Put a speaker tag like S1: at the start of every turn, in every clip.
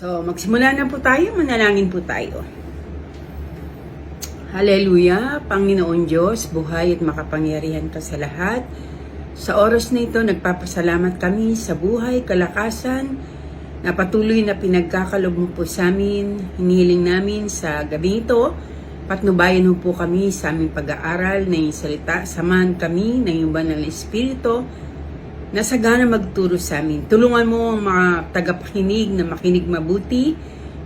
S1: So, magsimula na po tayo, manalangin po tayo. Hallelujah, Panginoon Diyos, buhay at makapangyarihan ka sa lahat. Sa oras na ito, nagpapasalamat kami sa buhay, kalakasan, na patuloy na pinagkakaloob mo po sa amin. Hinihiling namin sa gabi ito, patnubayan mo po kami sa aming pag-aaral na iyong salita. Samahan kami ng iyong banal na Espiritu na sagana magturo sa amin. Tulungan mo ang mga tagapakinig na makinig mabuti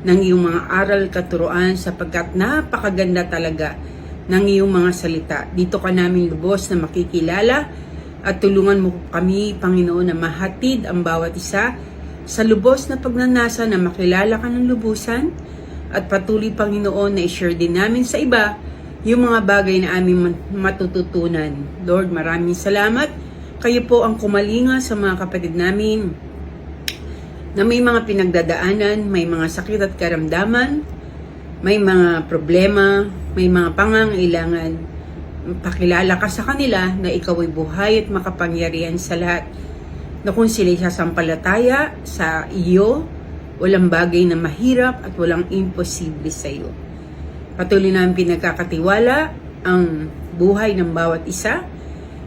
S1: ng iyong mga aral katuruan sapagkat napakaganda talaga ng iyong mga salita. Dito ka namin lubos na makikilala at tulungan mo kami, Panginoon, na mahatid ang bawat isa sa lubos na pagnanasa na makilala ka ng lubusan at patuloy, Panginoon, na i-share din namin sa iba yung mga bagay na aming matututunan. Lord, maraming salamat. Kayo po ang kumalinga sa mga kapatid namin na may mga pinagdadaanan, may mga sakit at karamdaman, may mga problema, may mga pangangailangan. Pakilala ka sa kanila na ikaw ay buhay at makapangyarihan sa lahat. Na kung sila'y sasampalataya sa iyo, walang bagay na mahirap at walang imposible sa iyo. Patuloy namin pinagkakatiwala ang buhay ng bawat isa.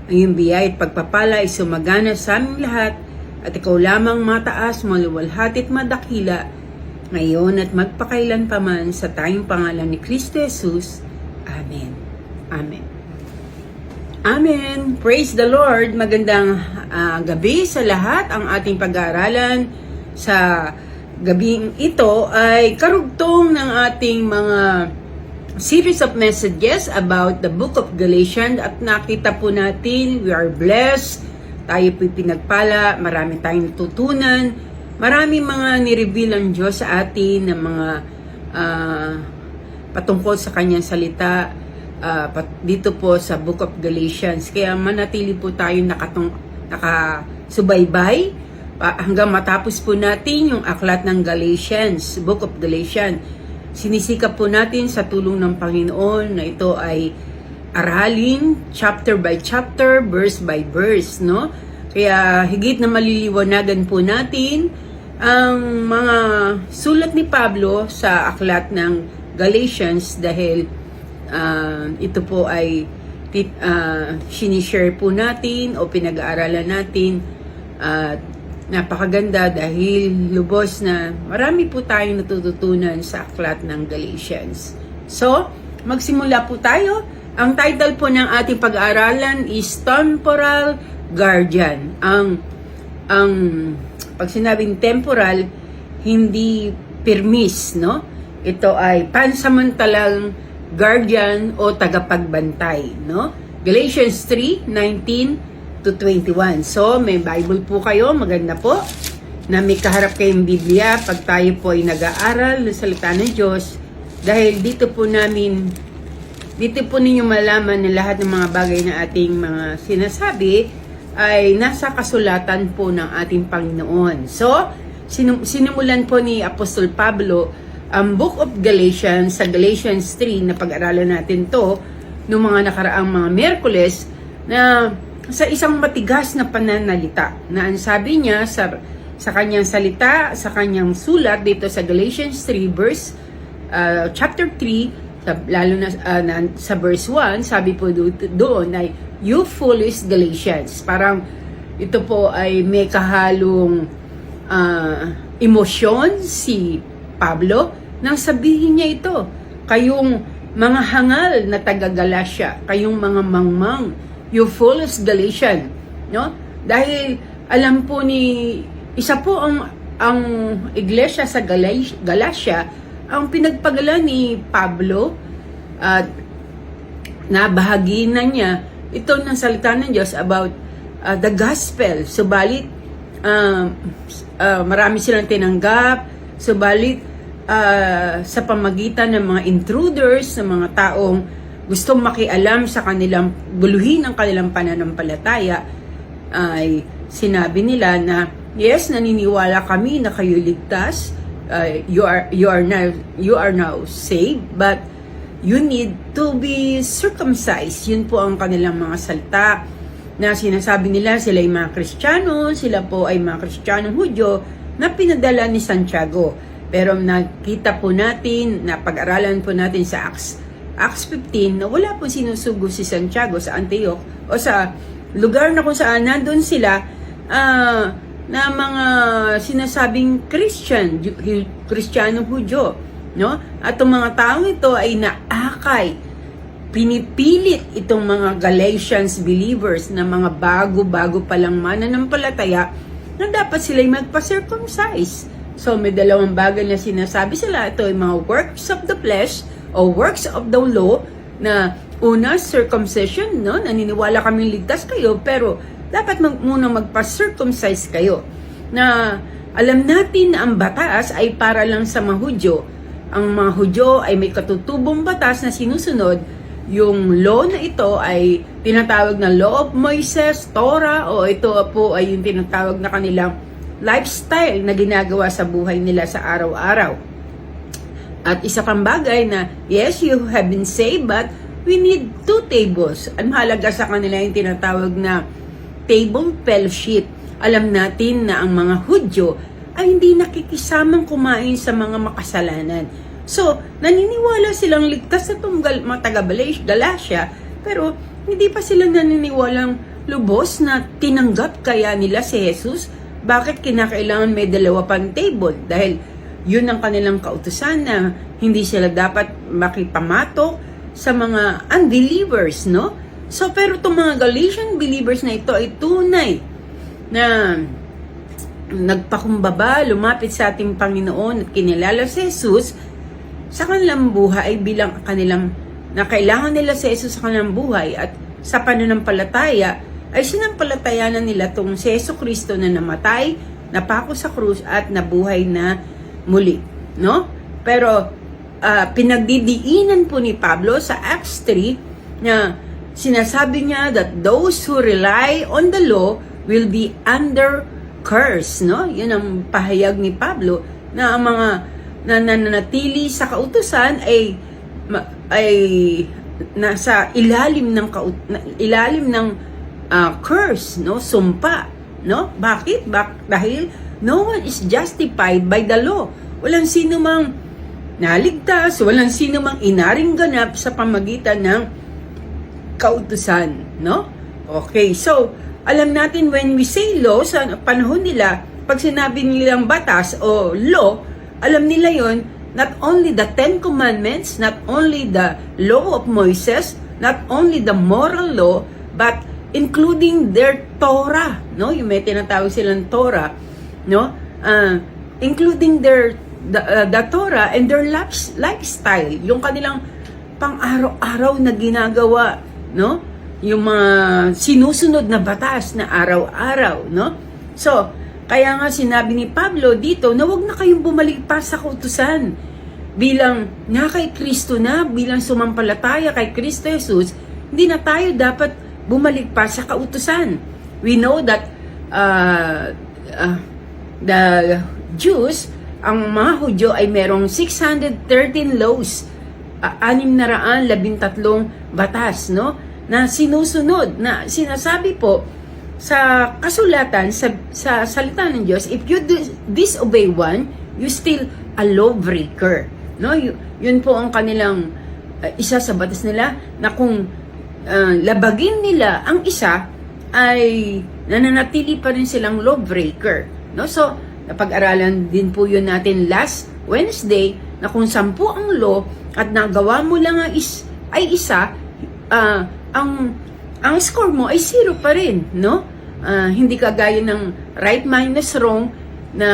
S1: Ang iyong biyaya at pagpapala ay sumagana sa aming lahat at ikaw lamang mataas, maluwalhati at madakila ngayon at magpakailan pa man sa tayong pangalan ni Kristo Jesus. Amen. Amen. Amen. Praise the Lord. Magandang gabi sa lahat. Ang ating pag-aaralan sa gabing ito ay karugtong ng ating mga series of messages about the book of Galatians at nakita po natin, we are blessed, tayo po'y pinagpala, marami tayong natutunan, marami mga nireveal ang Diyos sa atin ng mga patungkol sa kanyang salita dito po sa book of Galatians. Kaya manatili po tayo nakasubaybay hanggang matapos po natin yung aklat ng Galatians, book of Galatians. Sinisikap po natin sa tulong ng Panginoon na ito ay aralin chapter by chapter, verse by verse, no? Kaya higit na maliliwanagan po natin ang mga sulat ni Pablo sa aklat ng Galatians dahil ito po ay sinishare po natin o pinag-aaralan natin at napakaganda dahil lubos na marami po tayong natututunan sa aklat ng Galatians. So, magsimula po tayo. Ang title po ng ating pag-aaralan is Temporal Guardian. Ang pag sinabing temporal, hindi permis, no? Ito ay pansamantalang guardian o tagapagbantay, no? Galatians 3:19 to 21. So, may Bible po kayo, maganda po, na may kaharap kayong Biblia pag tayo po ay nag-aaral ng salita ng Diyos. Dahil dito po ninyo malaman na lahat ng mga bagay na ating mga sinasabi ay nasa kasulatan po ng ating Panginoon. So, sinimulan po ni Apostol Pablo ang Book of Galatians sa Galatians 3 na pag-aralan natin to noong mga nakaraang mga Miyerkules na sa isang matigas na pananalita na ang sabi niya sa kanyang salita, sa kanyang sulat dito sa Galatians 3 verse chapter 3 lalo na sa verse 1, sabi po doon ay you foolish Galatians. Parang ito po ay may kahalong emosyon si Pablo nang sabihin niya ito, kayong mga hangal na taga-Galatia, kayong mga mangmang, you foolish Galatian, no? Dahil alam po ni isa po ang iglesia sa Galatia ang pinagpagalan ni Pablo at nabahagi na niya ito ng salita ng Diyos about the gospel. Subalit marami silang tinanggap, subalit sa pamagitan ng mga intruders, ng mga taong gustong makialam sa kanilang guluhin ang kanilang pananampalataya, ay sinabi nila na yes, naniniwala kami na kayo ligtas, you are now saved, but you need to be circumcised. Yun po ang kanilang mga salita na sinasabi nila sila ay mga Kristiyano, sila po ay mga Kristiyanong Hudyo na pinadala ni Santiago. Pero nakita po natin, na pag-aralan po natin sa Acts 15 na wala po sinusugo si Santiago sa Antioch o sa lugar na kung saan nandun sila na mga sinasabing Kristiyano Hudyo, no? At ang mga taong ito ay naakay, pinipilit itong mga Galatians believers na mga bago-bago palang mananampalataya na dapat sila'y magpa-circumcise. So may dalawang bagay na sinasabi sila. Ito ay mga works of the flesh o works of the law na una, circumcision, no? Naniniwala kaming ligtas kayo, pero dapat muna magpa-circumcise kayo. Na alam natin na ang batas ay para lang sa mga Hudyo. Ang mga Hudyo ay may katutubong batas na sinusunod. Yung law na ito ay tinatawag na Law of Moses, Torah, o ito po ay yung tinatawag na kanilang lifestyle na ginagawa sa buhay nila sa araw-araw. At isa pang bagay na, yes, you have been saved, but we need 2 tables. Ang mahalaga sa kanila yung tinatawag na table fellowship. Alam natin na ang mga Hudyo ay hindi nakikisamang kumain sa mga makasalanan. So, naniniwala silang ligtas sa itong mga taga-Galatia, pero hindi pa sila naniniwalang lubos na tinanggap kaya nila si Jesus. Bakit kinakailangan may 2 pang table? Dahil yun ang kanilang kautusan na hindi sila dapat makipamatok sa mga unbelievers, no? So, pero itong mga Galatian believers na ito ay tunay na nagpakumbaba, lumapit sa ating Panginoon at kinilala si Jesus sa kanilang buhay bilang kanilang na kailangan nila si Jesus sa kanilang buhay, at sa pananampalataya ay sinampalatayanan nila itong si Jesucristo na namatay, napako sa krus at nabuhay na muli, no? Pero pinagdidiinan po ni Pablo sa Acts 3 na sinasabi niya that those who rely on the law will be under curse, no? Yun ang pahayag ni Pablo na ang mga nananatili sa kautusan ay nasa ilalim ng curse, no? Sumpa, no? Bakit? Dahil no one is justified by the law. Walang sino mang naligtas, walang sino mang inaring ganap sa pamagitan ng kautusan, no? Okay, so alam natin when we say law sa panahon nila, pag sinabi nilang batas o law, alam nila yon, not only the 10 commandments, not only the law of Moses, not only the moral law, but including their Torah, no? Yung may tinatawag silang Torah, no? Including the Torah and their lifestyle, yung kanilang pang-araw-araw na ginagawa, no? Yung mga sinusunod na batas na araw-araw, no? So, kaya nga sinabi ni Pablo dito na huwag na kayong bumalik pa sa kautusan. Bilang nga kay Kristo na, bilang sumampalataya kay Kristo Jesus, hindi na tayo dapat bumalik pa sa kautusan. We know that the Jews, ang mga Hudyo ay merong 613 laws, 613 batas, no? Na sinusunod, na sinasabi po sa kasulatan, sa salita ng Diyos, if you disobey one, you still a lawbreaker, no? Yun po ang kanilang isa sa batas nila, na kung labagin nila ang isa, ay nananatili pa rin silang lawbreaker, no? So, napag-aralan din po yun natin last Wednesday, na kung 10 ang law at nagawa mo lang ay isa, ang score mo ay 0 pa rin, no? Hindi kagaya ng right minus wrong na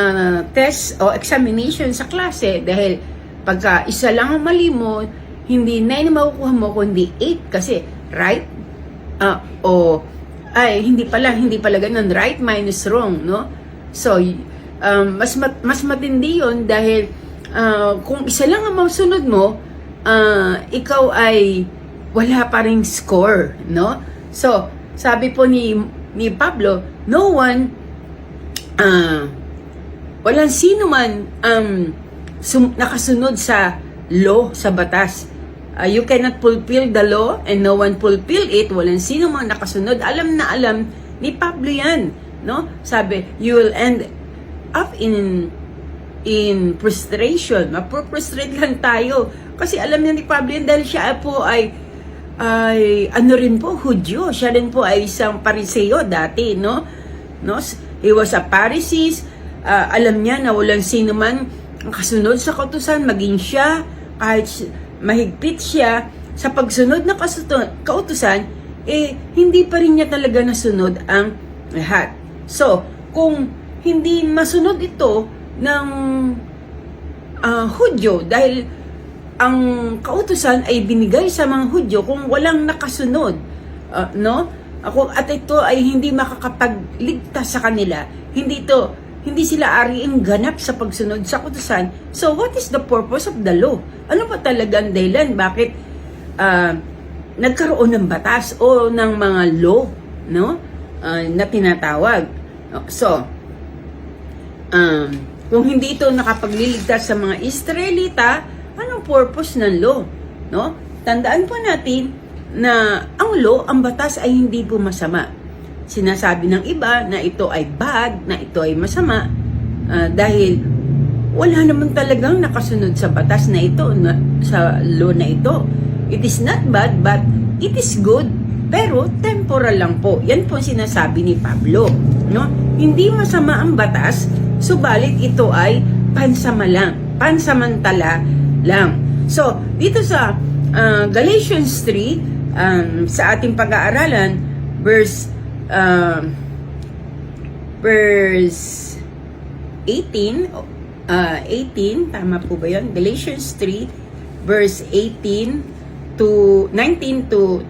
S1: test o examination sa klase, dahil pagka isa lang ang mali mo, hindi 9 na makukuha mo, kundi 8, kasi right hindi pala ganun, right minus wrong, no? So mas matindi yun, dahil kung isa lang ang masunod mo, ikaw ay wala pa ring score, no? So, sabi po ni Pablo, no one, walang sino man nakasunod sa law, sa batas. You cannot fulfill the law and no one fulfill it. Walang sino man nakasunod. Alam na alam ni Pablo yan, no? Sabi, you will end up in in frustration. Mapro-frustrate lang tayo. Kasi alam niya ni Pablo yan, dahil siya po ay ano rin po, Hudyo. Siya rin po ay isang Pariseo dati, no? He was a Pharisee. Alam niya na walang sino man ang kasunod sa kautusan, maging siya, kahit mahigpit siya, sa pagsunod na kautusan, hindi pa rin niya talaga nasunod ang lahat. So, kung hindi masunod ito ng Hudyo, dahil ang kautusan ay binigay sa mga Hudyo kung walang nakasunod, no? At ito ay hindi makakapagligtas sa kanila. Hindi sila ariing ganap sa pagsunod sa kautusan. So, what is the purpose of the law? Ano ba talagang dahilan? Bakit nagkaroon ng batas o ng mga law, no? Na tinatawag. So, kung hindi ito nakapagliligtas sa mga Israelita, anong purpose ng law? No? Tandaan po natin na ang law, ang batas ay hindi po masama. Sinasabi ng iba na ito ay bad, na ito ay masama, dahil wala naman talagang nakasunod sa batas na ito, sa law na ito. It is not bad, but it is good. Pero temporal lang po. Yan po sinasabi ni Pablo. No? Hindi masama ang batas, subalit ito ay pansamantala lang. So, dito sa Galatians 3, sa ating pag-aaralan, verse 18, tama po ba yun? Galatians 3, verse 19 to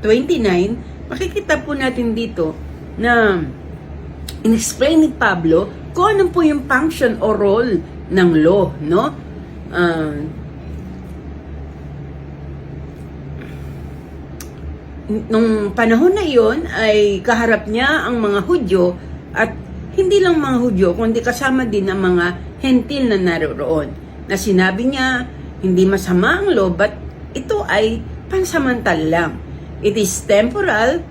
S1: 29, makikita po natin dito na in-explain ni Pablo kung ano po yung function o role ng law, no? Nung panahon na iyon ay kaharap niya ang mga Hudyo, at hindi lang mga Hudyo, kundi kasama din ang mga Hentil na naroon, na sinabi niya hindi masama ang law, but ito ay pansamantala lang. It is temporal,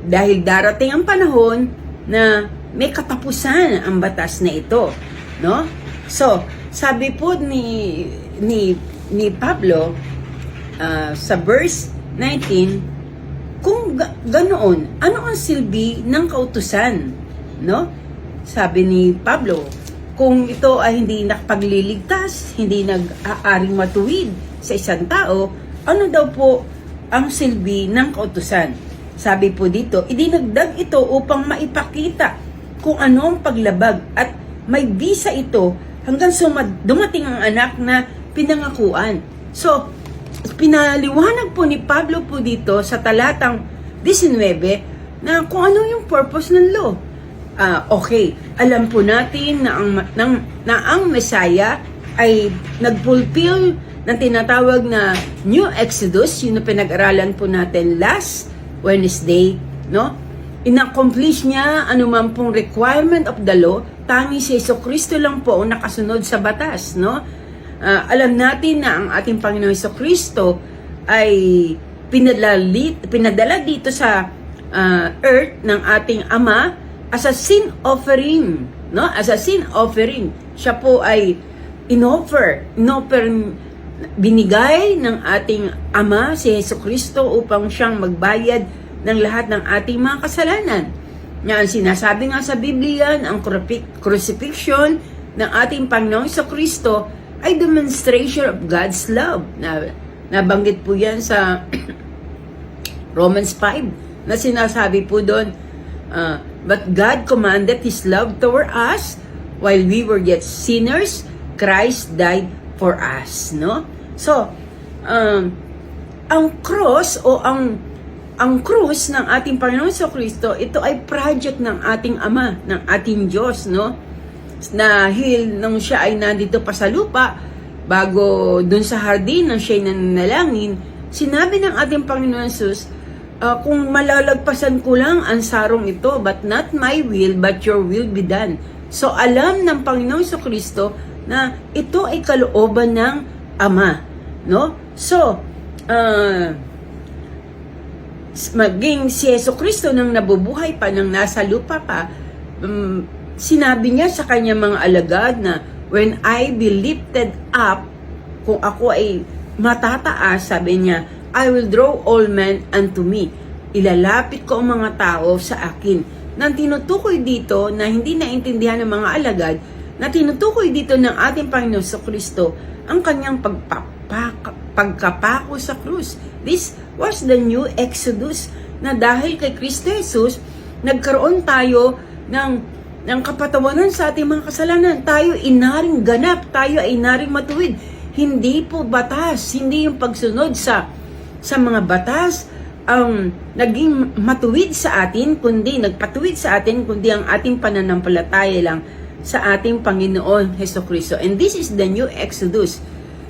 S1: dahil darating ang panahon na may katapusan ang batas na ito, no? So, sabi po ni Pablo sa verse 19, kung ganoon, ano ang silbi ng kautusan, no? Sabi ni Pablo, kung ito ay hindi nakapagliligtas, hindi nag-aaring matuwid sa isang tao, ano daw po ang silbi ng kautusan? Sabi po dito, idinagdag ito upang maipakita kung ano ang paglabag, at may bisa ito hanggang dumating ang anak na pinangakuan. So, pinaliwanag po ni Pablo po dito sa talatang 19 na kung ano yung purpose ng law. Okay, alam po natin na ang Messiah ay nagfulfill ng tinatawag na New Exodus, yun na pinag-aralan po natin last Wednesday, no? In-accomplish niya anuman pong requirement of the law, tanging si Jesucristo lang po ang nakasunod sa batas, no? Alam natin na ang ating Panginoong Jesucristo ay pinadala dito sa earth ng ating Ama as a sin offering, no? As a sin offering. Siya po ay binigay ng ating Ama si Jesucristo upang siyang magbayad ng lahat ng ating mga kasalanan. Nga ang sinasabi nga sa Biblia, ang crucifixion ng ating Panginoong Jesucristo ay demonstration of God's love. Nabanggit po yan sa Romans 5, na sinasabi po doon, but God commanded His love toward us while we were yet sinners, Christ died for us, no? So, ang cross o ang krus ng ating Panginoon Jesucristo, ito ay project ng ating Ama, ng ating Diyos, no? Dahil nung siya ay nandito pa sa lupa, bago dun sa hardin nang siya'y nananalangin, sinabi ng ating Panginoon Jesus, kung malalagpasan ko lang ang sarong ito, but not my will, but your will be done. So, alam ng Panginoon Jesucristo na ito ay kalooban ng Ama, no? So, maging si Jesucristo nang nabubuhay pa, nang nasa lupa pa, sinabi niya sa kanyang mga alagad na when I be lifted up, kung ako ay matataas, sabi niya, I will draw all men unto me. Ilalapit ko ang mga tao sa akin. Nang tinutukoy dito na hindi naintindihan ng mga alagad, na tinutukoy dito ng ating Panginoon sa Kristo ang kanyang pagkapako sa krus. This was the new Exodus, na dahil kay Kristo Jesus, nagkaroon tayo ng kapatawaran sa ating mga kasalanan. Tayo inaring ganap, tayo ay inaring matuwid. Hindi po batas, hindi yung pagsunod sa mga batas ang naging matuwid sa atin, kundi nagpatuwid sa atin, kundi ang ating pananampalataya lang sa ating Panginoon Hesukristo. And this is the new Exodus.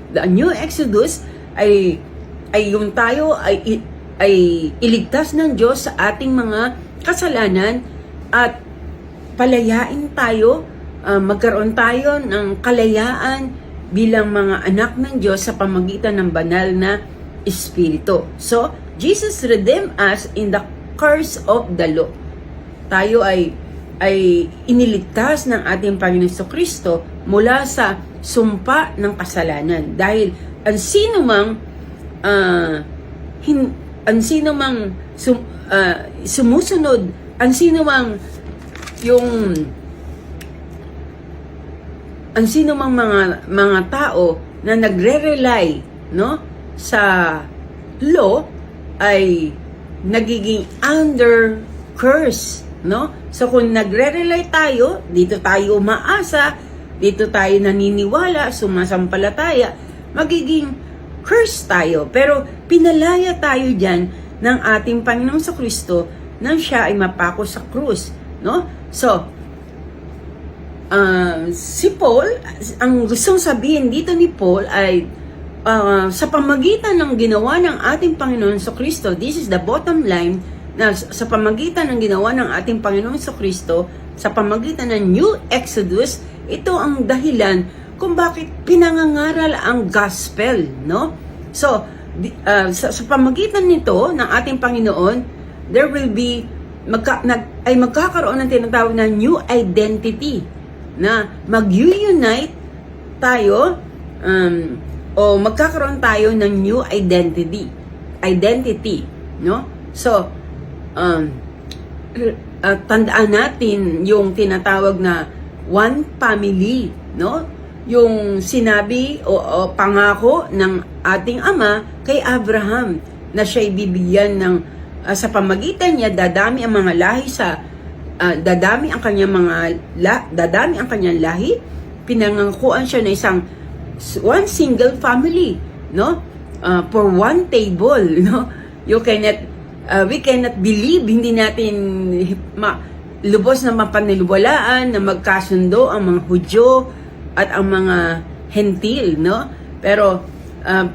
S1: The new Exodus ay yung tayo ay iligtas ng Diyos sa ating mga kasalanan at palayain tayo, magkaroon tayo ng kalayaan bilang mga anak ng Diyos sa pamagitan ng banal na Espiritu. So, Jesus redeemed us in the curse of the law. Tayo ay iniligtas ng ating Panginoon Kristo mula sa sumpa ng kasalanan. Dahil ang sino mang sumusunod, ang sino mang mga tao na nagre-rely, no, sa law ay nagiging under curse, no? So kung nagre-rely tayo, dito tayo umaasa, dito tayo naniniwala, sumasampalataya, magiging curse tayo. Pero pinalaya tayo diyan ng ating Panginoong Kristo nang siya ay mapako sa krus, no? So si Paul, ang gustong sabihin dito ni Paul ay sa pamagitan ng ginawa ng ating Panginoon Kristo, this is the bottom line, na sa pamagitan ng ginawa ng ating Panginoon Kristo, sa pamagitan ng New Exodus, ito ang dahilan kung bakit pinangangaral ang gospel, no? So, sa pamagitan nito ng ating Panginoon, there will be magkakaroon ng tinatawag na new identity, na mag-unite tayo o magkakaroon tayo ng new identity, no? So tandaan natin yung tinatawag na one family, no? Yung sinabi o pangako ng ating Ama kay Abraham na siya'y bibigyan ng sa pamagitan niya dadami ang mga lahi dadami ang kanyang lahi. Pinangangkuan siya na one single family, no? For one table, no? We cannot believe, hindi natin lubos na mapaniwalaan na magkasundo ang mga Hudyo at ang mga Hentil, no? Pero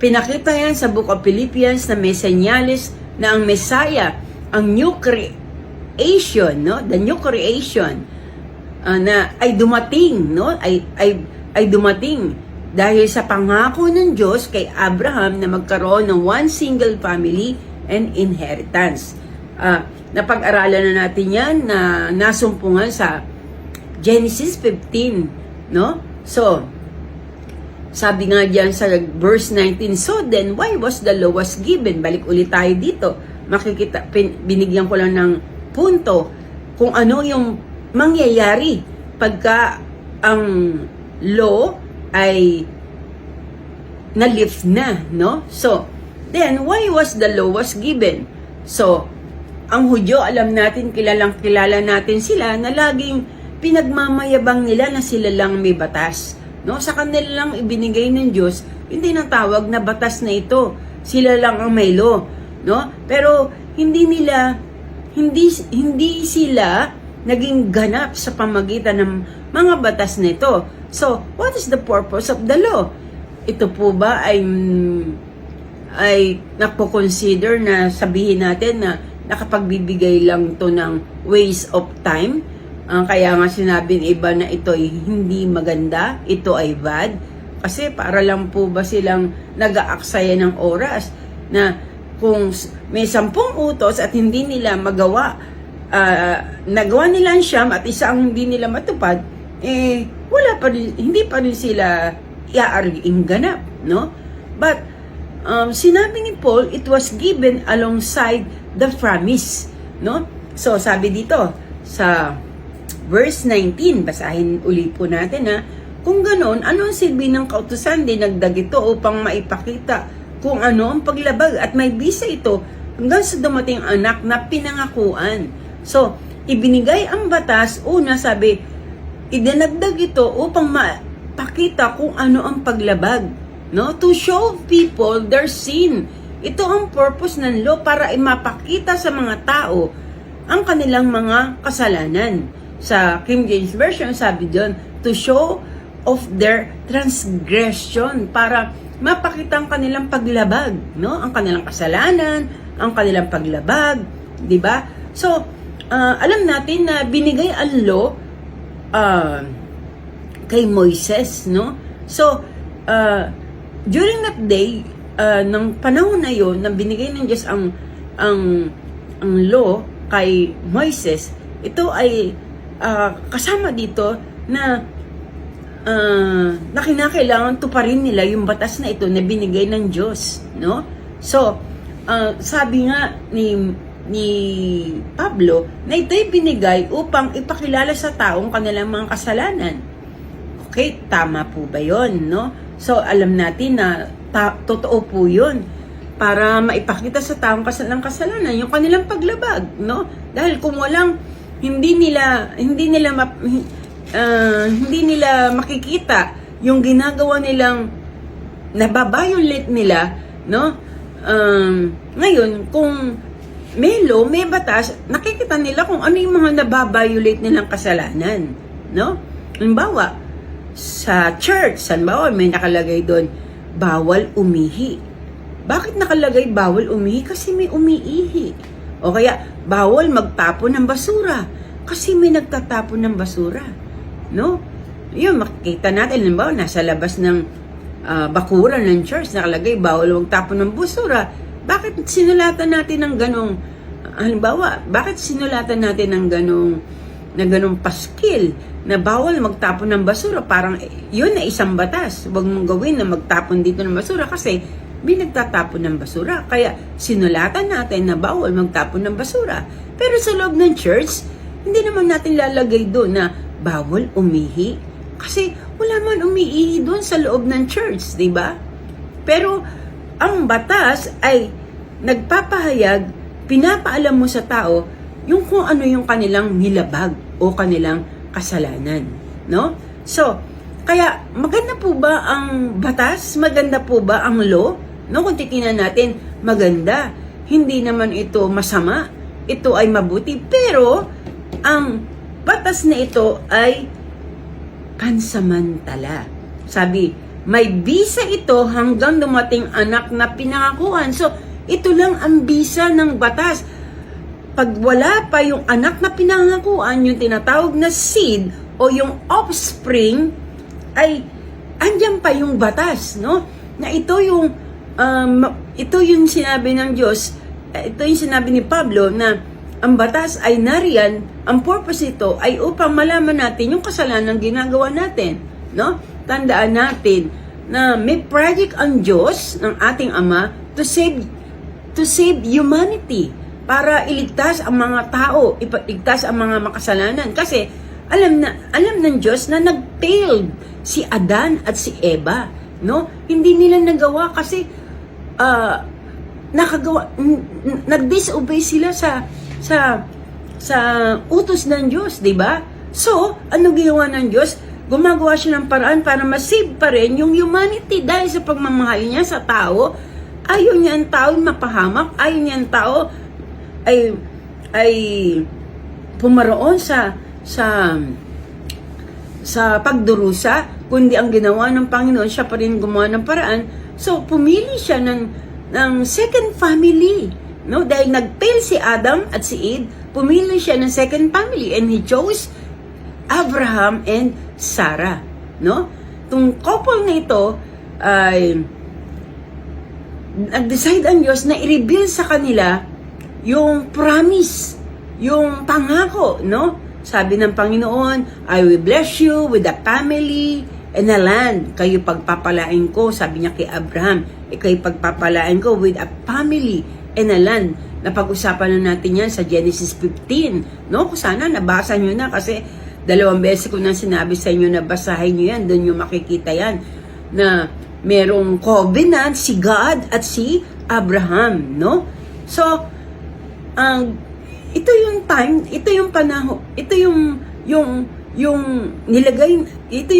S1: pinakita yan sa Book of Philippians na may senyales na ang Messiah, ang new creation, no? The new creation na ay dumating, no? Ay dumating dahil sa pangako ng Diyos kay Abraham na magkaroon ng one single family and inheritance. Napag-aralan na natin yan na nasumpungan sa Genesis 15, no? So, sabi nga diyan sa verse 19, so then why was the law was given? Balik ulit tayo dito. Makikita, binigyan ko lang ng punto kung ano yung mangyayari pagka ang law ay na-lift na, no? So, then, why was the law was given? So, ang Hudyo, alam natin, kilala natin sila na laging pinagmamayabang nila na sila lang may batas, no? Sa kanila lang ibinigay ng Diyos, hindi natawag na batas na ito. Sila lang ang may law, no? Pero, hindi sila naging ganap sa pamagitan ng mga batas na ito. So, what is the purpose of the law? Ito po ba ay napo-consider na sabihin natin na nakapagbibigay lang to ng waste of time? Kaya nga sinabi ng iba na ito ay hindi maganda, ito ay bad. Kasi para lang po ba silang nag-aaksaya ng oras na kung may 10 utos at hindi nila magawa, nagawa nila ang 9 at isa ang hindi nila matupad, wala pa rin, hindi pa rin sila iaarging ganap, no? But, sinabi ni Paul, it was given alongside the promise, no? So, sabi dito, sa verse 19, basahin uli po natin, ha? Kung ganon, ano ang silbi ng kautusan? Dinagdag ito upang maipakita kung ano ang paglabag at may bisa ito hanggang sa dumating anak na pinangakuan. So, ibinigay ang batas, una sabi, idinagdag ito upang mapakita kung ano ang paglabag, no? To show people their sin. Ito ang purpose ng law, para mapakita sa mga tao ang kanilang mga kasalanan. Sa King James Version, sabi doon, to show of their transgression, para mapakita ang kanilang paglabag, no? Ang kanilang kasalanan, ang kanilang paglabag, di ba? So, alam natin na binigay ang law kay Moises, no? So, during that day, ng panahon na yon, na binigay ng Diyos ang law kay Moises, ito ay kasama dito na kinakailangan tuparin nila yung batas na ito na binigay ng Diyos, no? So, sabi nga ni Pablo na ito'y binigay upang ipakilala sa taong kanilang mga kasalanan. Okay, tama po ba yun, no? So, alam natin na totoo po yun, para maipakita sa taong kasalanan yung kanilang paglabag, no? Dahil kung walang hindi nila makikita yung ginagawa nilang nababiolate nila, no? Ngayon, kung may law, may batas, nakikita nila kung ano yung mga nababiolate nilang kasalanan, no? Halimbawa, sa church, may nakalagay doon, bawal umihi. Bakit nakalagay bawal umihi? Kasi may umiihi. O kaya, bawal magtapon ng basura. Kasi may nagtatapon ng basura. No? Yun, makikita natin, halimbawa, nasa labas ng bakuran ng church, nakalagay, bawal magtapon ng basura. Bakit sinulatan natin ng ganong, halimbawa, bakit sinulatan natin ng ganong paskil na bawal magtapon ng basura? Parang yun na isang batas. Huwag mong gawin na magtapon dito ng basura kasi may nagtatapon ng basura. Kaya sinulatan natin na bawal magtapon ng basura. Pero sa loob ng church, hindi naman natin lalagay doon na bawal umihi. Kasi wala man umiihi doon sa loob ng church, di ba? Pero ang batas ay nagpapahayag, pinapaalam mo sa tao yung kung ano yung kanilang nilabag o kanilang kasalanan, no? So, kaya maganda po ba ang batas? Maganda po ba ang law? No, kung titingnan natin, maganda. Hindi naman ito masama. Ito ay mabuti. Pero, ang batas na ito ay pansamantala. Sabi, may bisa ito hanggang dumating anak na pinangakuan. So, ito lang ang bisa ng batas. Pag wala pa yung anak na pinangakuan, yung tinatawag na seed o yung offspring, ay andyan pa yung batas, no? Na ito yung sinabi ng Diyos, ito yung sinabi ni Pablo na ang batas ay nariyan, ang purpose ito ay upang malaman natin yung kasalanan ginagawa natin, no? Tandaan natin na may project ang Diyos ng ating Ama to save humanity, para iligtas ang mga tao, iligtas ang mga makasalanan. Kasi alam ng Diyos na nag-failed si Adan at si Eva, no? Hindi nila nagawa kasi nag-disobey sila sa utos ng Diyos, di ba? So, ano ginawa ng Diyos? Gumagawa siya ng paraan para ma-save pa rin yung humanity dahil sa pagmamahal niya sa tao. Ayaw niya ang tao mapahamak, ayaw niya ang tao ay pumaroon sa pagdurusa, kundi ang ginawa ng Panginoon, siya pa rin gumawa ng paraan. So, pumili siya ng second family, no? Dahil nag-fail si Adam at si Eve, pumili siya ng second family, and he chose Abraham and Sarah, no? Itong couple na ito ay nag-decide ang Diyos na i-reveal sa kanila yung promise, yung pangako, no? Sabi ng Panginoon, I will bless you with a family and a land. Kayo pagpapalain ko, sabi niya kay Abraham, kayo pagpapalain ko with a family and a land. Napag-usapan na natin yan sa Genesis 15. No? Kung sana nabasa nyo na kasi 2 beses ko nang sinabi sa inyo na basahin nyo yan. Doon nyo makikita yan na merong covenant si God at si Abraham. No? So, ito yung time, ito yung panahon, ito yung nilagay, ito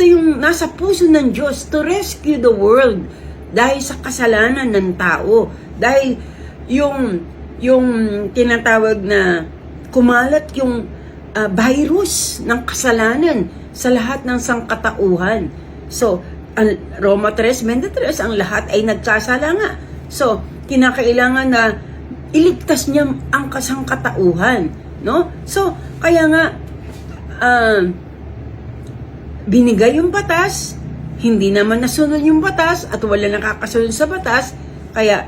S1: yung nasa puso ng Diyos to rescue the world dahil sa kasalanan ng tao. Dahil yung tinatawag na kumalat yung virus ng kasalanan sa lahat ng sangkatauhan. So, Roma 3:23, ang lahat ay nagkasala nga. So, kinakailangan na iligtas niya ang kasangkatauhan, no? So, kaya nga binigay yung batas, hindi naman nasunod yung batas at wala nakakasunod sa batas, kaya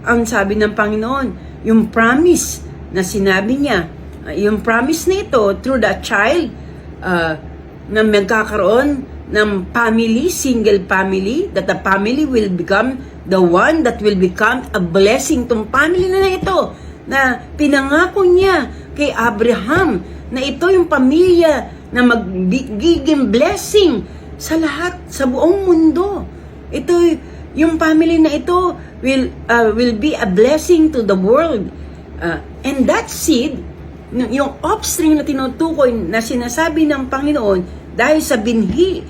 S1: ang sabi ng Panginoon, yung promise na sinabi niya, yung promise na ito through the child na magkakaroon ng family, single family, that the family will become the one that will become a blessing tong family na ito, na pinangako niya kay Abraham, na ito yung pamilya na magiging blessing sa lahat, sa buong mundo. Ito, yung family na ito will be a blessing to the world. And that seed, yung offspring na tinutukoy na sinasabi ng Panginoon, dahil sa binhi,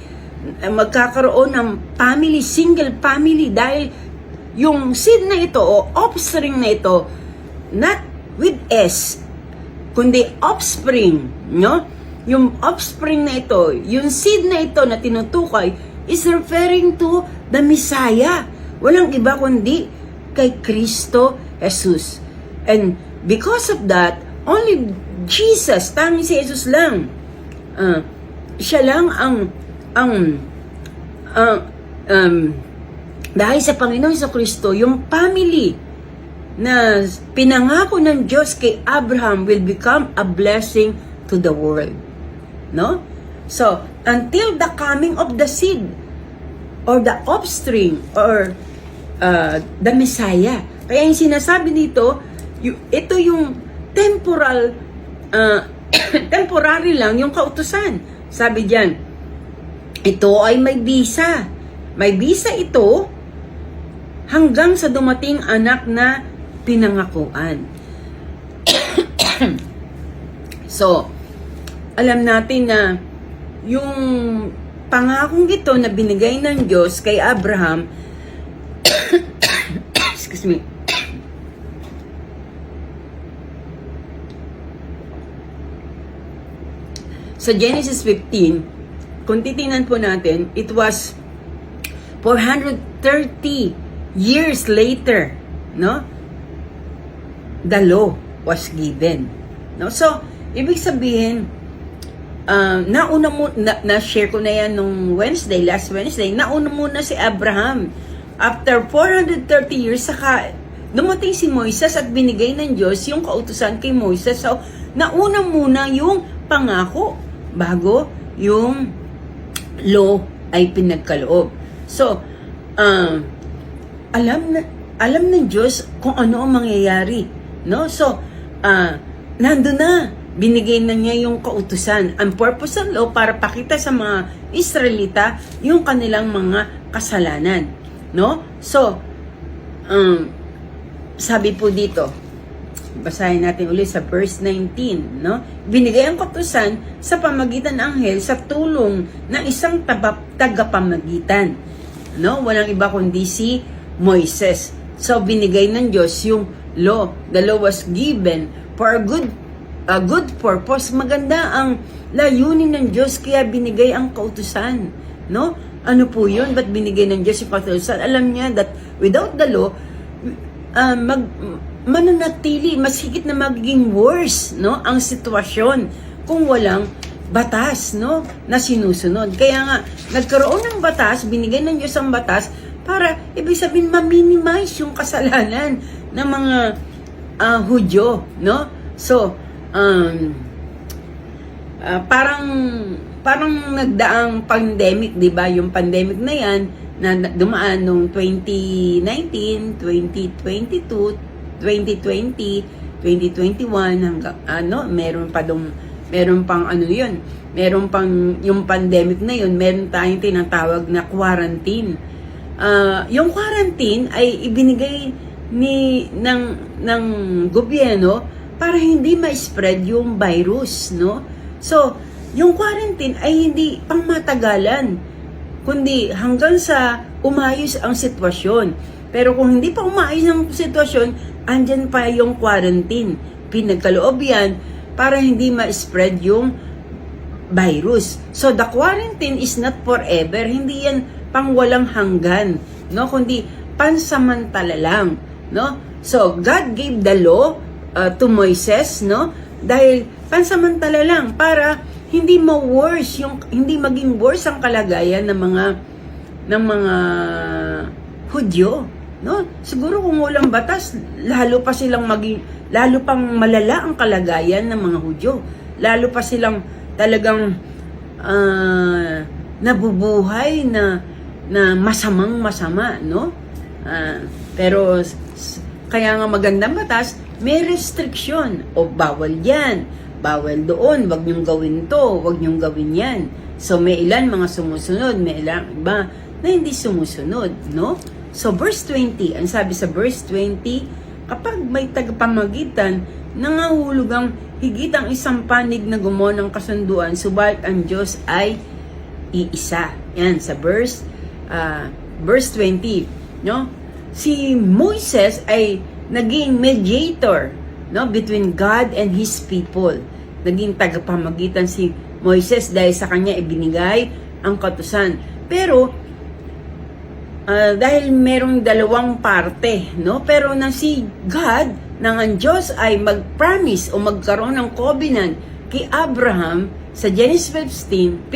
S1: magkakaroon ng family, single family, dahil yung seed na ito o offspring na ito, not with S, kundi offspring, no? Yung offspring na ito, yung seed na ito na tinutukoy is referring to the Messiah. Walang iba kundi kay Kristo Jesus. And because of that, only Jesus, tanging si Jesus lang, siya lang dahil sa Panginoon sa Kristo, yung family na pinangako ng Diyos kay Abraham will become a blessing to the world. No? So, until the coming of the seed or the offspring or the Messiah. Kaya yung sinasabi dito, ito yung temporal, temporary lang yung kautusan. Sabi diyan, ito ay may visa. May visa ito hanggang sa dumating anak na pinangakuan. So, alam natin na yung pangakong ito na binigay ng Diyos kay Abraham, excuse me, sa Genesis 15, kung titingnan po natin, it was 430 years later, no? The law was given. No? So, ibig sabihin, na-share ko na yan nung last Wednesday, nauna muna si Abraham. After 430 years, saka dumating si Moises at binigay ng Diyos yung kautusan kay Moises. So, nauna muna yung pangako bago yung law ay pinagkaloob. So, alam ng Diyos kung ano ang mangyayari, no? So, nandun na, binigay na niya yung kautusan. Ang purpose ng law para pakita sa mga Israelita yung kanilang mga kasalanan, no? So, sabi po dito, basahin natin ulit sa verse 19, no? Binigay ang kautusan sa pamagitan ng anghel sa tulong ng isang tagapamagitan, no? Walang iba kundi si Moises. So, binigay ng Diyos yung law. The law was given for a good purpose. Maganda ang layunin ng Diyos, kaya binigay ang kautusan, no? Ano po yun? Ba't binigay ng Diyos yung kautusan? Alam niya that without the law, mananatili, mas higit na magiging worse, no, ang sitwasyon kung walang batas, no, na sinusunod. Kaya nga, nagkaroon ng batas, binigay ng Diyos ang batas para, ibig sabihin, ma-minimize yung kasalanan ng mga Hudyo, no? So, um, parang nagdaang pandemic, 'di ba? Yung pandemic na 'yan na dumaan nung 2019, 2022, 2020, 2021 hanggang meron pang ano 'yun. Meron pang yung pandemic na 'yun, meron tayong tinatawag na quarantine. Yung quarantine ay ibinigay ng gobyerno para hindi ma-spread yung virus, no? So, yung quarantine ay hindi pangmatagalan, kundi hanggang sa umayos ang sitwasyon. Pero kung hindi pa umayos ang sitwasyon, andyan pa yung quarantine. Pinagkaloob yan para hindi ma-spread yung virus. So, the quarantine is not forever. Hindi yan pang walang hanggan, no? Kundi pansamantala lang, no? So, God gave the law to Moises, no? Dahil pansamantala lang para hindi maging worse ang kalagayan ng mga Hudyo, no? Siguro kung walang batas, lalo pang malala ang kalagayan ng mga Hudyo. Lalo pa silang talagang nabubuhay na masamang-masama, no? Pero kaya nga magandang batas, may restriction. O bawal yan, bawal doon, wag niyong gawin to, wag niyong gawin yan. So may ilan mga sumusunod, may ilan iba na hindi sumusunod, no? So verse 20, ang sabi sa verse 20, kapag may tagapamagitan, nangahulog ang higit ang isang panig na gumawa ng kasunduan, subalit ang Diyos ay iisa. Yan sa verse 20, no? Si Moises ay naging mediator, no, between God and His people. Naging tagapamagitan si Moises dahil sa kanya ibinigay ang kautusan. Pero dahil merong dalawang parte, no, pero na si God nang ang Diyos ay mag-promise o magkaroon ng covenant kay Abraham sa Genesis 15,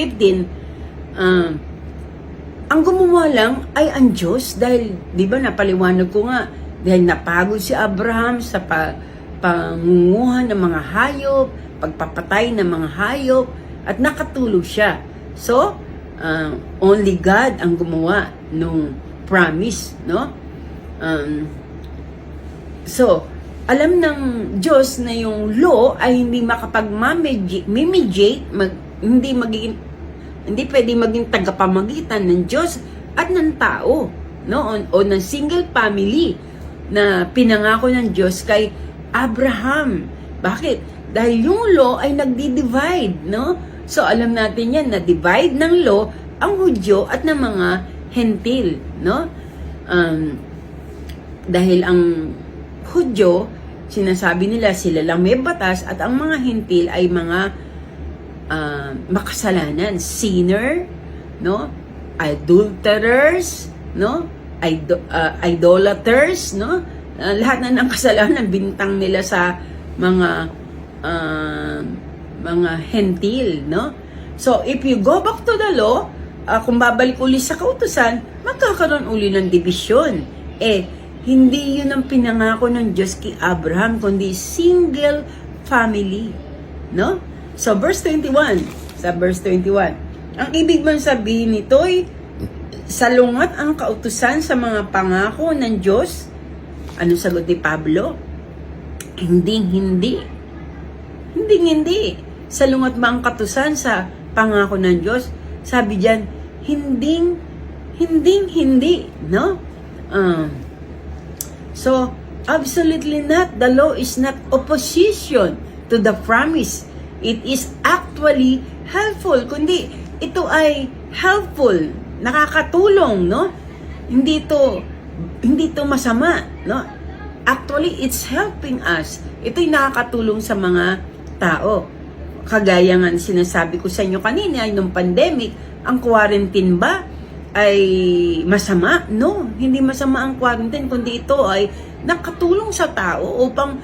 S1: ang gumawa lang ay ang Diyos dahil, di ba, napaliwanag ko nga, dahil napagod si Abraham sa pangunguhan ng mga hayop, pagpapatay ng mga hayop, at nakatulog siya. So, only God ang gumawa nung promise, no? So, alam ng Diyos na yung law ay hindi makapag-mediate, hindi pwede maging tagapamagitan ng Diyos at ng tao, no? O ng single family na pinangako ng Diyos kay Abraham. Bakit? Dahil yung law ay nagdi-divide, no? So alam natin yan, na divide ng law ang Hudyo at ng mga Hentil, no? Dahil ang Hudyo, sinasabi nila sila lang may batas at ang mga Hentil ay mga makasalanan, sinner, no? Adulterers, no? Idolaters, no? Lahat na ng kasalanan bintang nila sa mga Hentil, no? So if you go back to the law, kung babalik uli sa kautusan, magkakaroon uli ng division. Hindi yun ang pinangako ng Diyos kay Abraham, kundi single family, no? So verse 21, ang ibig man sabihin nito ay salungat ang kautusan sa mga pangako ng Diyos. Ano sagot ni Pablo? Hindi. Salungat ba ang kautusan sa pangako ng Diyos? Sabi diyan, hindi, no? So, absolutely not. The law is not opposition to the promise. It is actually helpful. Kundi, ito ay helpful. Nakakatulong, no? Hindi ito masama, no? Actually, it's helping us. Ito'y nakakatulong sa mga tao. Kagaya nga sinasabi ko sa inyo kanina, nung pandemic, ang quarantine ba ay masama? No, hindi masama ang quarantine, kundi ito ay nakatulong sa tao upang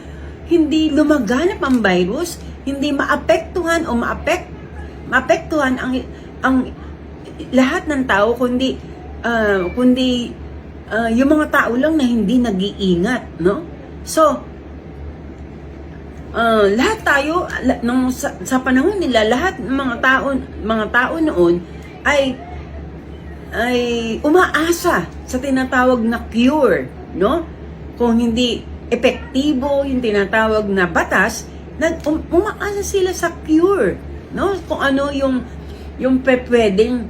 S1: hindi lumaganap ang virus, hindi maapektuhan o maapektuhan ang lahat ng tao, kundi yung mga tao lang na hindi nag-iingat, no? So, lahat tayo sa panahon nila, lahat ng mga tao noon ay umaasa sa tinatawag na cure, no? Kung hindi epektibo yung tinatawag na batas, umaasa sila sa cure, no? Kung ano yung pwedeng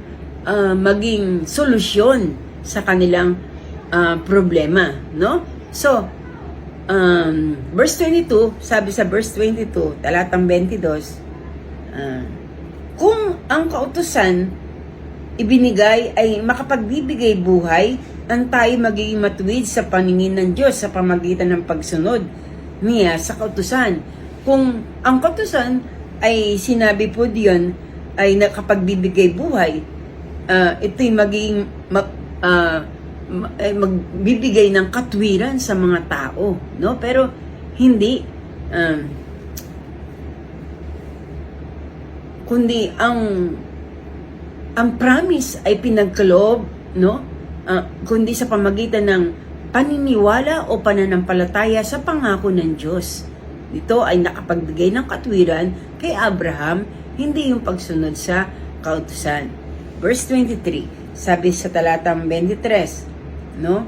S1: maging solusyon sa kanilang problema, no? So, verse 22, sabi sa verse 22, talatang 22, kung ang kautusan ibinigay ay makapagbibigay buhay, ang tayo magiging matuwid sa paningin ng Diyos sa pamagitan ng pagsunod niya sa kautusan. Kung ang kautusan ay sinabi po diyon ay nakapagbibigay buhay, ito'y magiging magbibigay ng katwiran sa mga tao, no? Pero hindi kundi ang promise ay pinagkaloob, no? Kundi sa pamagitan ng paniniwala o pananampalataya sa pangako ng Diyos. Ito ay nakapagbigay ng katwiran kay Abraham, hindi yung pagsunod sa kautusan. Verse 23, sabi sa talatang 23, no?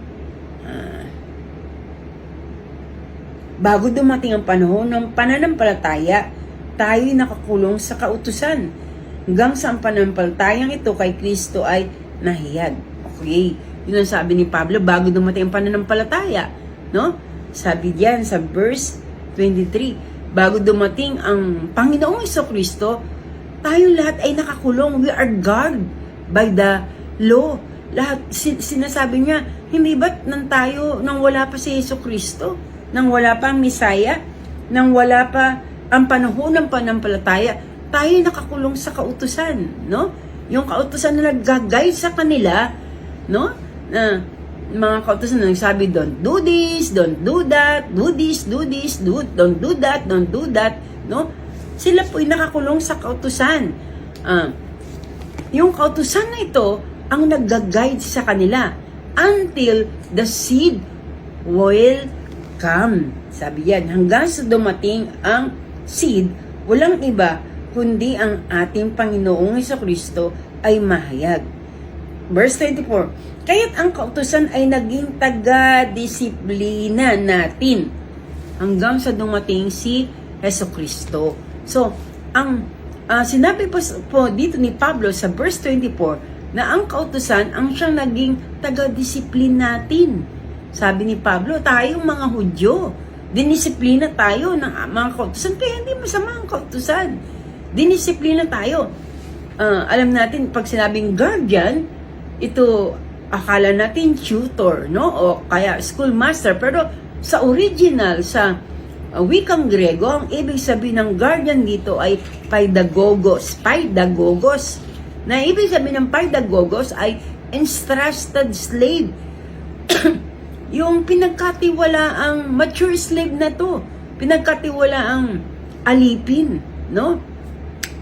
S1: Bago dumating ang panahon ng pananampalataya, tayo'y nakakulong sa kautusan. Hanggang sa ang pananampalatayang ito kay Kristo ay nahiyag. Okay, yun ang sabi ni Pablo, bago dumating ang pananampalataya, no? Sabi diyan sa verse 23, bago dumating ang Panginoong Jesucristo, tayong lahat ay nakakulong. We are guarded by the law. Lahat, sinasabi niya, hindi ba't nang wala pa si Jesucristo, nang wala pa ang Misaya, nang wala pa ang panahon ng pananampalataya, tayo nakakulong sa kautusan, no? Yung kautusan na nag-guide sa kanila, no? Na mga kautusan na nagsabi, don't do this, don't do that, do this, do this, don't do that, don't do that, no? Sila po'y nakakulong sa kautusan. Yung kautusan na ito ang nag-guide sa kanila until the seed will come. Sabi yan, hanggang sa dumating ang seed, walang iba kundi ang ating Panginoong Jesucristo ay mahayag. Verse 24, kaya't ang kautusan ay naging taga-disiplina natin hanggang sa dumating si Jesucristo. So, ang sinabi po dito ni Pablo sa verse 24 na ang kautusan ang siyang naging taga-disiplina natin. Sabi ni Pablo, tayong mga Hudyo, dinisiplina tayo ng mga kautusan, kaya hindi masama ang kautusan. Dinisiplina tayo. Alam natin, pag sinabing guardian, ito, akala natin tutor, no? O kaya schoolmaster. Pero sa original, sa wikang Grego, ang ibig sabihin ng guardian dito ay paidagogos. Paidagogos. Na ibig sabihin ng paidagogos ay entrusted slave. Yung pinagkatiwalaang mature slave na to. Pinagkatiwalaang alipin, no?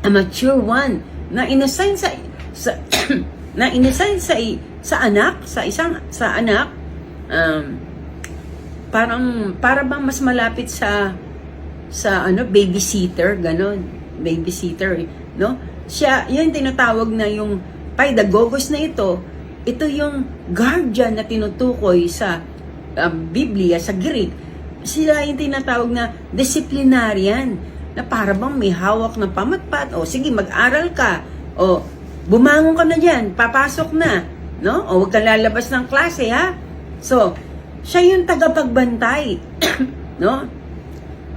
S1: A mature one na inassign sa anak, para bang mas malapit sa babysitter, ganon, babysitter, no? Siya, yun tinatawag na yung paidagogos na ito yung guardian na tinutukoy sa Biblia, sa Greek. Sila yung tinatawag na disciplinarian, na para bang may hawak na pamatpat, o sige, mag-aral ka, o bumangon ka na dyan, papasok na, no? O huwag kang lalabas ng klase, ha? So, siya yung tagapagbantay, no?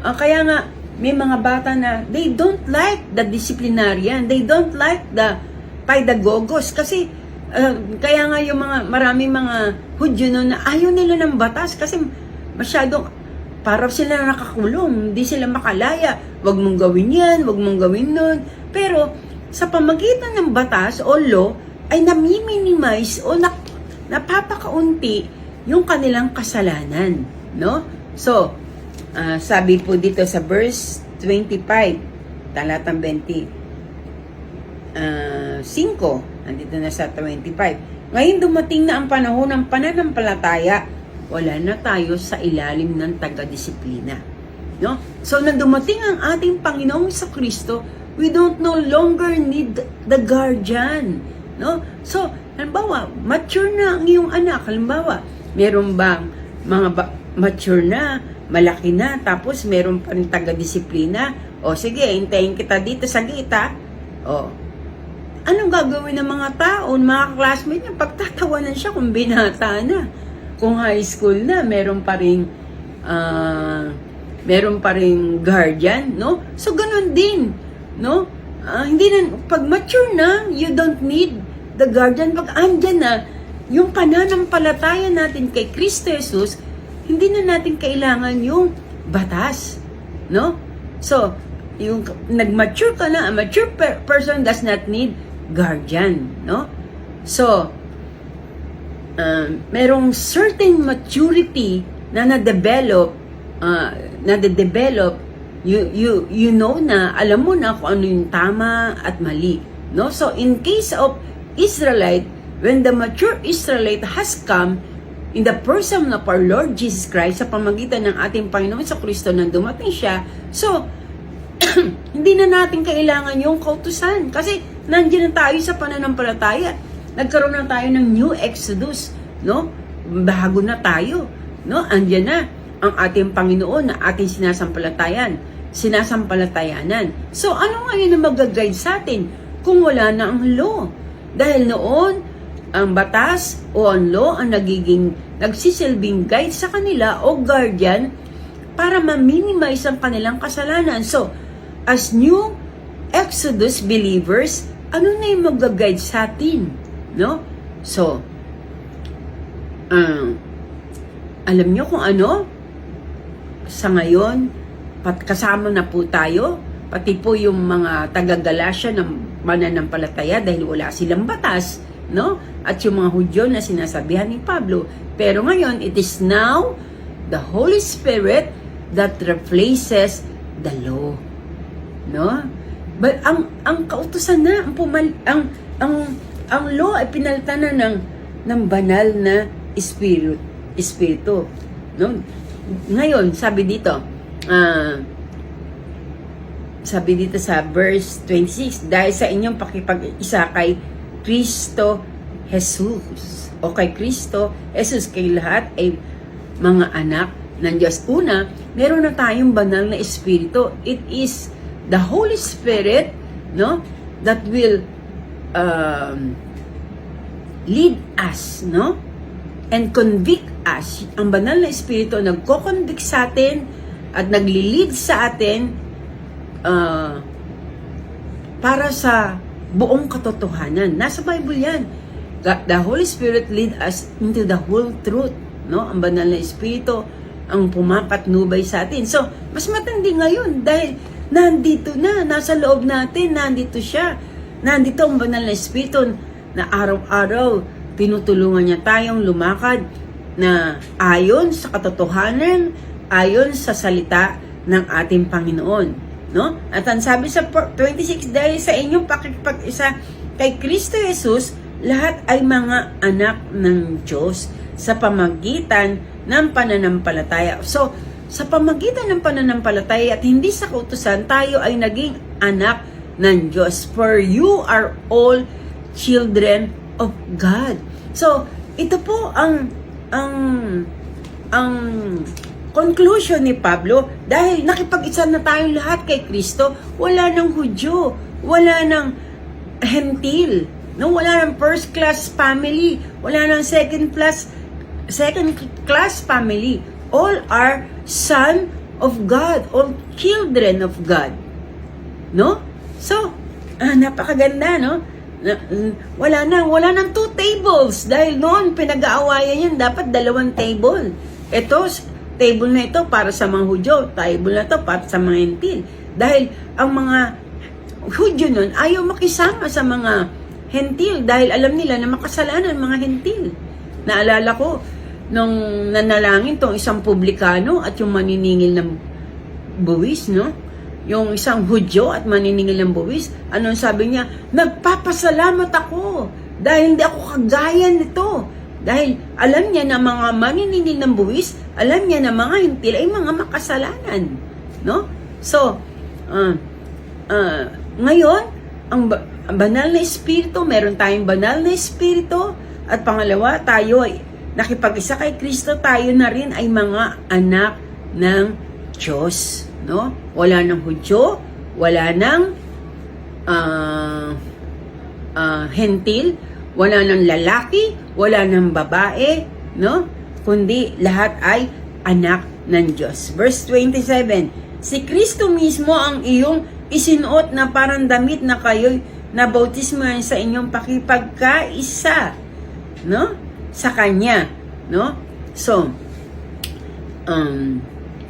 S1: Kaya nga, may mga bata na, they don't like the disciplinarian, they don't like the pedagogos, kasi, kaya nga yung maraming mga Hudyo na ayaw nila ng batas, kasi masyadong, para sila nakakulong, hindi sila makalaya. Wag mong gawin yan, wag mong gawin nun. Pero, sa pamagitan ng batas o law, ay nami-minimize o napapakaunti yung kanilang kasalanan. No? So, sabi po dito sa verse 25, talatang 5, nandito na sa 25. Ngayon dumating na ang panahon ng pananampalataya, wala na tayo sa ilalim ng taga-disiplina. No? So, nang dumating ang ating Panginoong Kristo, we don't no longer need the guardian. No? So, halimbawa, mature na ang iyong anak. Halimbawa, meron bang mature na, malaki na, tapos meron pa rin taga-disiplina? O sige, hintayin kita dito sa gita. O, anong gagawin ng mga tao, mga classmate niya? Pagtatawanan siya kung binata na. Kung high school na, meron pa rin guardian, no? So, ganun din, no? Hindi na, pag mature na, you don't need the guardian. Pag andyan na, yung pananampalataya natin kay Kristo Jesus, hindi na natin kailangan yung batas, no? So, yung nag-mature ka na, a mature person does not need guardian, no? So, merong certain maturity na na-develop, you know na, alam mo na kung ano yung tama at mali, no? So, in case of Israelite, when the mature Israelite has come, in the person of our Lord Jesus Christ, sa pamagitan ng ating Panginoon sa Kristo nang dumating siya, so, hindi na natin kailangan yung kautusan. Kasi, nandiyan na tayo sa pananampalataya. Nagkaroon na tayo ng new Exodus, no? Bago na tayo, no? Andiyan na ang ating Panginoon na ating sinasampalatayanan. So, ano ngayon na mag-guide sa atin kung wala na ang law? Dahil noon, ang batas o ang law ang nagsisilbing guide sa kanila o guardian para ma-minimize ang kanilang kasalanan. So, as new Exodus believers, ano na yung mag-guide sa atin? No? So, alam nyo kung ano? Sa ngayon, kasama na po tayo, pati po yung mga taga-Galatia ng mananampalataya dahil wala silang batas, no? At yung mga Hudyo na sinasabihan ni Pablo. Pero ngayon, it is now the Holy Spirit that replaces the law, no? But ang kautusan na, ang law ay pinalitan na ng banal na espiritu, no? Ngayon, sabi dito sa verse 26, dahil sa inyong pakipag-isa kay Kristo Jesus, o kay Kristo Jesus, kay lahat ay mga anak ng Diyos. Una, meron na tayong banal na espiritu. It is the Holy Spirit, no, that will lead us, no, and convict us. Ang banal na espiritu nagko-convict sa atin at nagli-lead sa atin para sa buong katotohanan. Nasa Bible yan. The Holy Spirit lead us into the whole truth, no? Ang banal na espiritu ang pumapatnubay sa atin. So, mas matindi ngayon dahil nandito na, nasa loob natin, nandito siya. Nandito ang banal na espiritu na araw-araw tinutulungan niya tayong lumakad na ayon sa katotohanan, ayon sa salita ng ating Panginoon, no? At ang sabi sa 26, dahil sa inyong pakikipag-isa kay Kristo Jesus, lahat ay mga anak ng Diyos sa pamagitan ng pananampalataya. So, sa pamagitan ng pananampalataya at hindi sa kautusan, tayo ay naging anak ng Diyos. For you are all children of God. So, ito po ang conclusion ni Pablo, dahil nakipag-isa na tayong lahat kay Kristo, wala ng Hudyo, wala ng Hentil, no? Wala ng first class family, wala ng second class family. All are son of God, all children of God, no? So, napakaganda, no? Wala nang two tables, dahil noon pinag-aawayan yan, dapat 2 table. Ito, table na ito para sa mga Hudyo, table na ito para sa mga Hentil. Dahil ang mga Hudyo nun ayaw makisama sa mga Hentil dahil alam nila na makasalanan mga Hentil. Naalala ko nung nanalangin tong isang publikano at yung maniningil ng buwis, no? Yung isang Hudyo at maniningil ng buwis, anong sabi niya? Nagpapasalamat ako dahil hindi ako kagaya nito. Dahil alam niya na mga maniningil ng buwis, alam niya na mga Hentil ay mga makasalanan. no? So, ngayon, ang banal na espiritu, meron tayong banal na espiritu, at pangalawa, tayo ay nakipag-isa kay Kristo, tayo na rin ay mga anak ng Diyos, no? Wala ng Hudyo, wala ng hentil, wala ng lalaki, wala ng babae, no? Kundi lahat ay anak ng Diyos. Verse 27, si Kristo mismo ang iyong isinuot na parang damit na kayo'y nabautismohan sa inyong pakipagkaisa, no? Sa Kanya, no? So,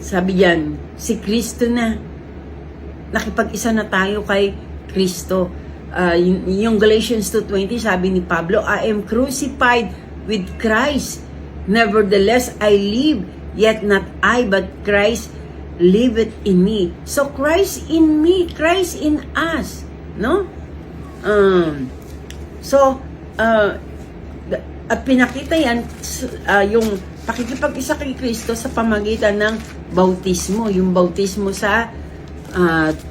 S1: sabi diyan, si Kristo na, nakipag-isa na tayo kay Kristo. Yung Galatians 2:20, sabi ni Pablo, I am crucified with Christ. Nevertheless, I live, yet not I, but Christ liveth in me. So, Christ in me, Christ in us, no? At pinakita yan, yung pakikipag-isa kay Kristo sa pamagitan ng bautismo, yung bautismo sa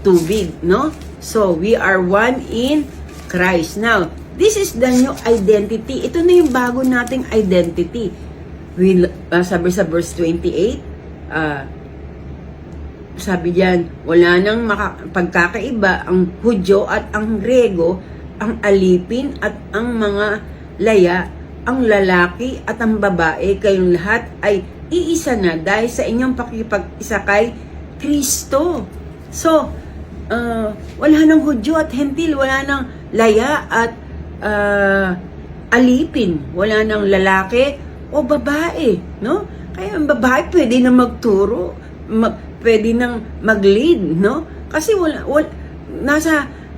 S1: tubig, no? So, we are one in Christ. Now, this is the new identity. Ito na yung bago nating identity. Sabi sa verse 28, sabi diyan, wala nang pagkakaiba ang Hudyo at ang Grego, ang alipin at ang mga laya, ang lalaki at ang babae, kayong lahat ay iisa na dahil sa inyong pakikipag-isa kay Kristo. So, wala nang Hudyo at hentil, wala nang laya at alipin, wala nang lalaki o babae, no? Kaya ang babae pwede na magturo, pwede nang mag-lead, no? Kasi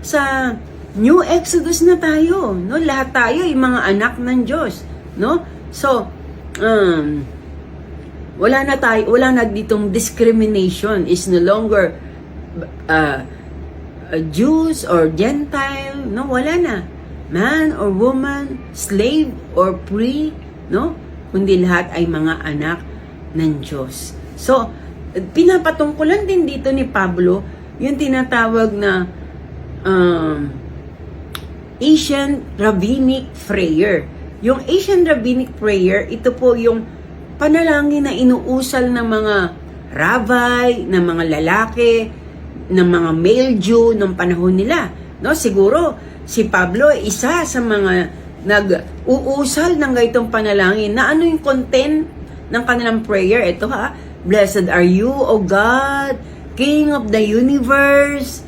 S1: sa New Exodus na tayo, no? Lahat tayo ay mga anak ng Diyos, no? So, wala na ditong discrimination. Is no longer Jews or Gentile, no? Wala na. Man or woman, slave or free, no? Kundi lahat ay mga anak ng Diyos. So, pinapatungkulan din dito ni Pablo yung tinatawag na Asian Rabbinic Prayer. Yung Asian Rabbinic Prayer, ito po yung panalangin na inuusal ng mga rabbi, ng mga lalaki, ng mga male Jew ng panahon nila. No, siguro si Pablo ay isa sa mga nag-uusal ng gaytong panalangin. Na ano yung content ng kanilang prayer? Ito ha, Blessed are you, O God, King of the universe,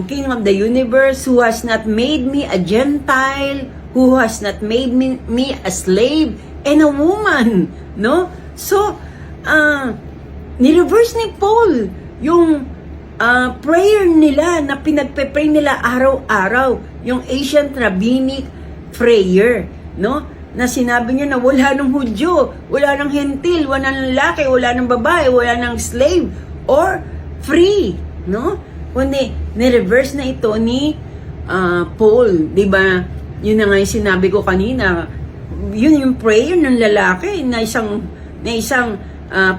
S1: King of the universe, who has not made me a Gentile, who has not made me a slave and a woman, no? So, nireverse ni Paul yung prayer nila na pinagpe-pray nila araw-araw, yung Ancient Rabbinic Prayer, no? Na sinabi niya na wala ng Hudyo, wala ng hentil, wala ng lalaki, wala ng babae, wala ng slave or free, no? Kundi nireverse na ito ni Paul, 'di ba? Yun na nga yung sinabi ko kanina. Yun yung prayer ng lalaki na isang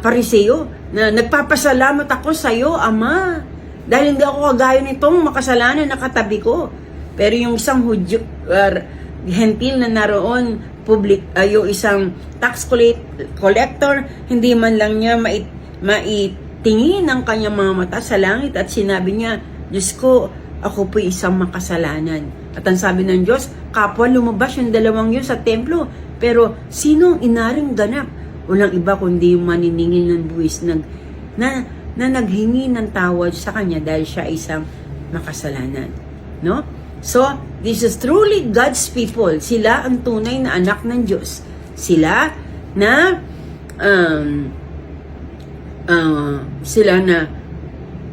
S1: pariseo na nagpapasalamat ako sa iyo, Ama, dahil hindi ako kagaya nitong makasalanan na katabi ko. Pero yung isang Hudyo, hentil na naroon, yung isang tax collector, hindi man lang niya maitingin ang kanyang mga mata sa langit at sinabi niya, Diyos ko, ako po isang makasalanan. At ang sabi ng Diyos, kapwa lumabas yung dalawang yun sa templo. Pero sino ang inaring ganap? Walang iba kundi yung maniningil ng buwis na naghingi ng tawad sa kanya dahil siya isang makasalanan. No? So, this is truly God's people. Sila ang tunay na anak ng Diyos. Sila na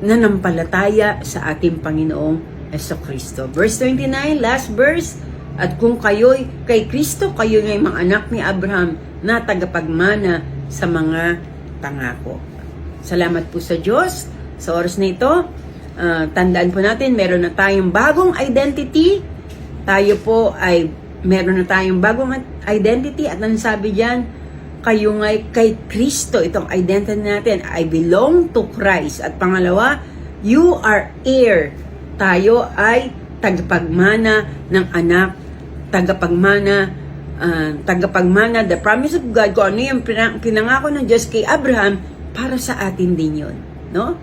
S1: nanampalataya sa ating Panginoong Jesucristo. Verse 29, last verse. At kung kayo'y kay Kristo, kayo ngay mga anak ni Abraham na tagapagmana sa mga pangako. Salamat po sa Diyos. Sa oras na ito, tandaan po natin, meron na tayong bagong identity. Tayo po ay meron na tayong bagong identity at ang sabi diyan, kayo nga'y kay Kristo. Itong identity natin, I belong to Christ. At pangalawa, you are heir. Tayo ay tagapagmana ng anak, tagapagmana, the promise of God, kung ano yung pinangako ng Diyos kay Abraham, para sa atin din yun. No?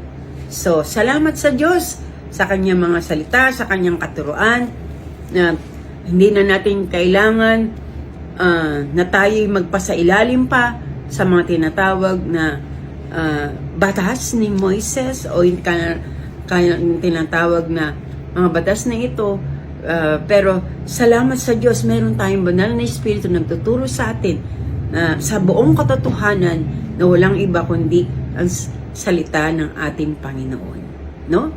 S1: So, salamat sa Diyos sa kanyang mga salita, sa kanyang katuruan, na hindi na natin kailangan na tayo'y magpasailalim pa sa mga tinatawag na batas ni Moises o yung tinatawag na mga batas na ito. Pero salamat sa Diyos, meron tayong banal na Espiritu nagtuturo sa atin na sa buong katotohanan na walang iba kundi ang salita ng ating Panginoon. No?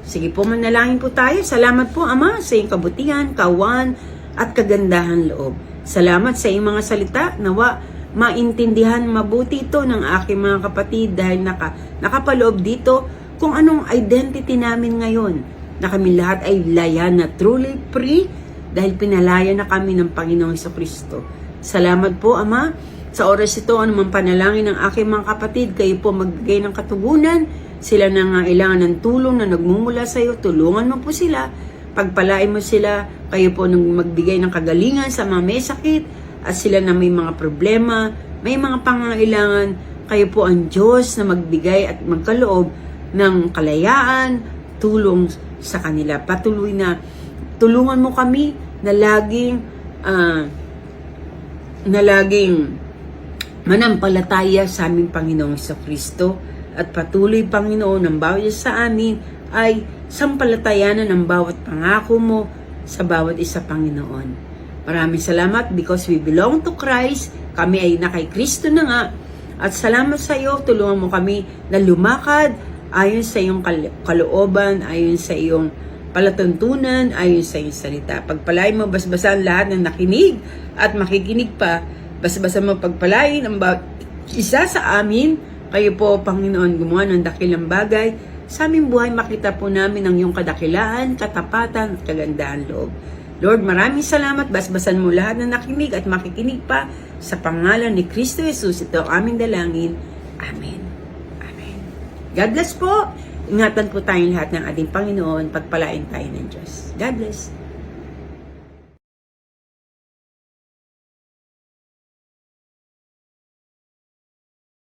S1: Sige po, manalangin po tayo. Salamat po, Ama, sa iyong kabutihan, kawan, at kagandahan loob. Salamat sa iyong mga salita. Nawa, maintindihan mabuti ito ng aking mga kapatid dahil nakapaloob dito kung anong identity namin ngayon. Na kami lahat ay laya na truly free dahil pinalaya na kami ng Panginoong Jesucristo. Salamat po, Ama. Sa oras ito, anumang panalangin ng aking mga kapatid, kayo po magbigay ng katugunan. Sila nangangailangan ng tulong na nagmumula sa iyo. Tulungan mo po sila. Pagpalain mo sila. Kayo po magbigay ng kagalingan sa mga may sakit. At sila na may mga problema, may mga pangangailangan. Kayo po ang Diyos na magbigay at magkaloob ng kalayaan, tulong sa kanila. Patuloy na tulungan mo kami na laging manampalataya sa aming Panginoong Jesucristo at patuloy, Panginoon, ang bawat sa amin ay sampalatayanan ng bawat pangako mo sa bawat isa, Panginoon. Maraming salamat because we belong to Christ. Kami ay na kay Kristo na nga. At salamat sa iyo, tulungan mo kami na lumakad ayon sa iyong kalooban, ayon sa iyong palatuntunan, ayon sa iyong salita. Pagpalain mo, basbasan lahat ng nakinig at makikinig pa. Basbasan mo, pagpalain ang isa sa amin. Kayo po, Panginoon, gumawa ng dakilang bagay. Sa aming buhay, makita po namin ang iyong kadakilaan, katapatan at kagandahan loob. Lord, maraming salamat. Basbasan mo lahat ng nakinig at makikinig pa sa pangalan ni Kristo Jesus. Ito ang aming dalangin. Amen. God bless po. Ingatan po tayong lahat ng ating Panginoon. Pagpalain tayo ng Diyos. God bless.